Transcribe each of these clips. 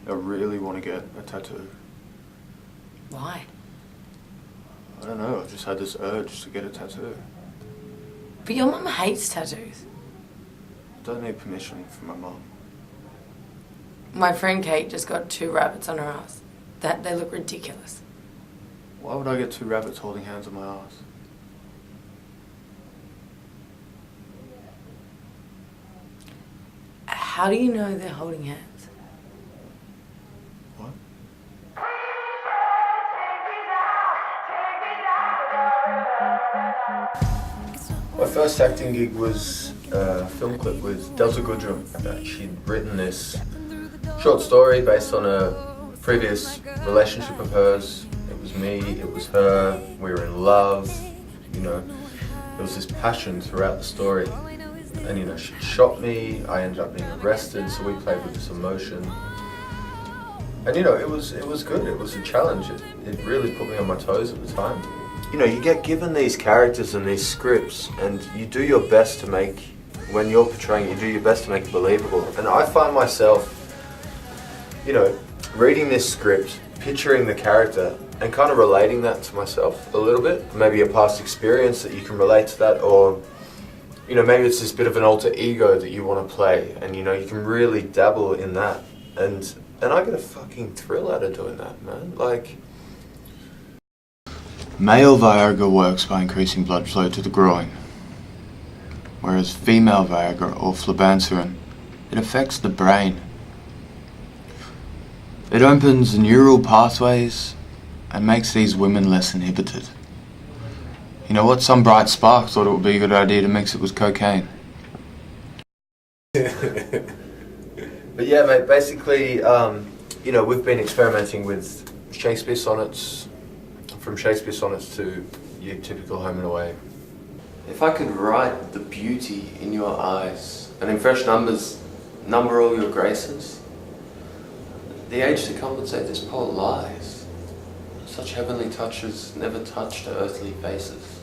I really want to get a tattoo. Why? I don't know, I just had this urge to get a tattoo. But your mum hates tattoos. Don't need permission from my mum. My friend Kate just got 2 rabbits on her ass. They look ridiculous. Why would I get 2 rabbits holding hands on my ass? How do you know they're holding hands? What? My first acting gig was a film clip with Delta Goodrum. She'd written this short story based on a previous relationship of hers. It was me, it was her, we were in love, you know. There was this passion throughout the story. And you know, she shot me, I ended up being arrested, so we played with this emotion. And you know, it was good, it was a challenge. It really put me on my toes at the time. You know, you get given these characters and these scripts, and you do your best to make, when you're portraying, you do your best to make it believable. And I find myself, you know, reading this script, picturing the character, and kind of relating that to myself a little bit. Maybe a past experience that you can relate to that, or, you know, maybe it's this bit of an alter ego that you want to play, and you know, you can really dabble in that. And I get a fucking thrill out of doing that, man. Like, male Viagra works by increasing blood flow to the groin, whereas female Viagra, or flibanserin, it affects the brain. It opens neural pathways and makes these women less inhibited. You know what? Some bright spark thought it would be a good idea to mix it with cocaine. But yeah, mate, basically, you know, we've been experimenting with Shakespeare sonnets, from Shakespeare sonnets to your typical Home and Away. If I could write the beauty in your eyes, and in fresh numbers, number all your graces, the age to compensate this poet lies. Such heavenly touches never touched earthly faces.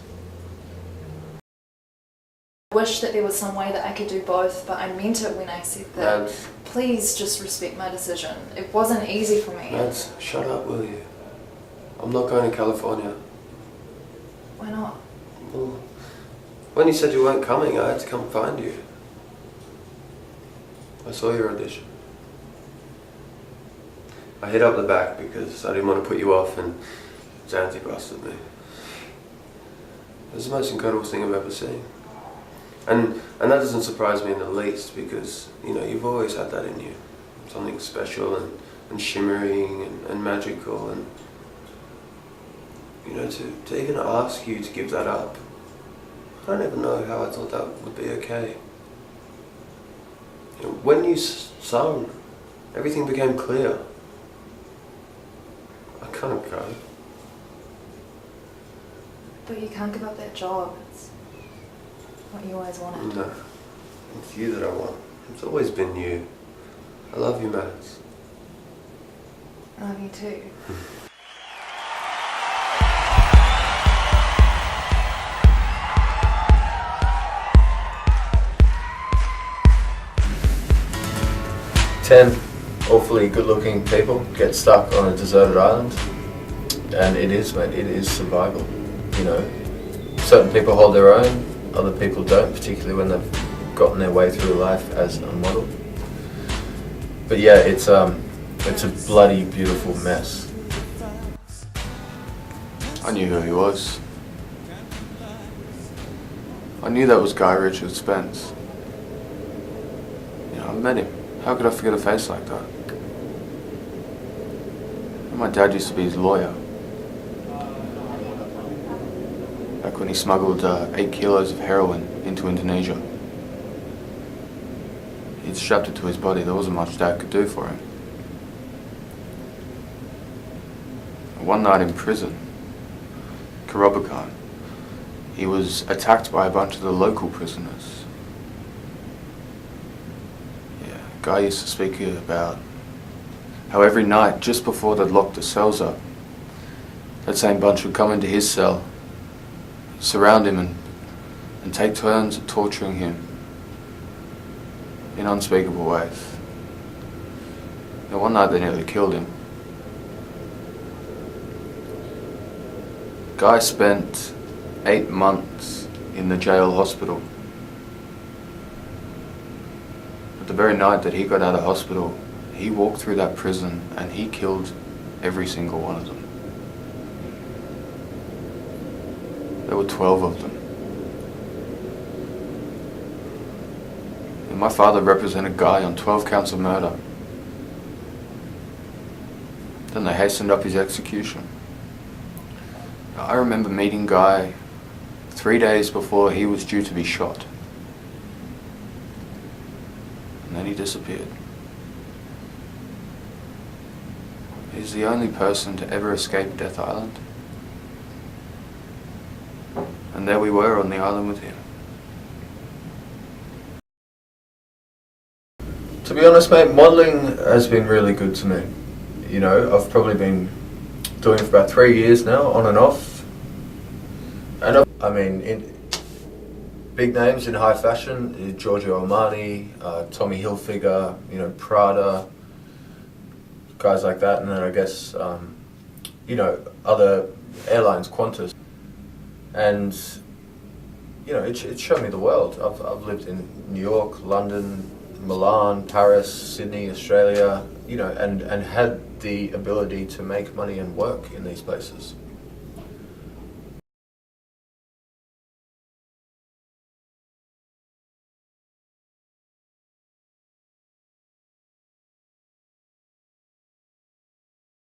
I wish that there was some way that I could do both, but I meant it when I said that. Mads, please just respect my decision. It wasn't easy for me. Mads, shut up, will you? I'm not going to California. Why not? Well, when you said you weren't coming, I had to come find you. I saw your audition. I hid up the back because I didn't want to put you off, and Zanzi busted me. It was the most incredible thing I've ever seen. And that doesn't surprise me in the least, because, you know, you've always had that in you. Something special and shimmering and magical, and, you know, to even ask you to give that up, I don't even know how I thought that would be okay. You know, when you sung, everything became clear. I kind of cried. But you can't give up that job. It's what you always wanted. No, it's you that I want. It's always been you. I love you, Mads. I love you too. 10 awfully good-looking people get stuck on a deserted island, and it is, mate, it is survival. You know, certain people hold their own, other people don't, particularly when they've gotten their way through life as a model. But yeah, it's a bloody beautiful mess. I knew who he was. I knew that was Guy Richard Spence. You know, I met him. How could I forget a face like that? And my dad used to be his lawyer. Back when he smuggled 8 kilos of heroin into Indonesia. He'd strapped it to his body. There wasn't much Dad could do for him. One night in prison, Kerobokan, he was attacked by a bunch of the local prisoners. Yeah, Guy used to speak about how every night, just before they'd lock the cells up, that same bunch would come into his cell, surround him and take turns at torturing him in unspeakable ways. one night they nearly killed him. Guy spent 8 months in the jail hospital. But the very night that he got out of hospital, he walked through that prison and he killed every single one of them. There were 12 of them. And my father represented Guy on 12 counts of murder. Then they hastened up his execution. I remember meeting Guy 3 days before he was due to be shot. And then he disappeared. He's the only person to ever escape Death Island. And there we were on the island with him. To be honest, mate, modelling has been really good to me. You know, I've probably been doing it for about 3 years now, on and off. And I mean, in big names in high fashion, Giorgio Armani, Tommy Hilfiger, you know, Prada, guys like that. And then I guess, you know, other airlines, Qantas. And, you know, it's shown me the world. I've lived in New York, London, Milan, Paris, Sydney, Australia, you know, and had the ability to make money and work in these places.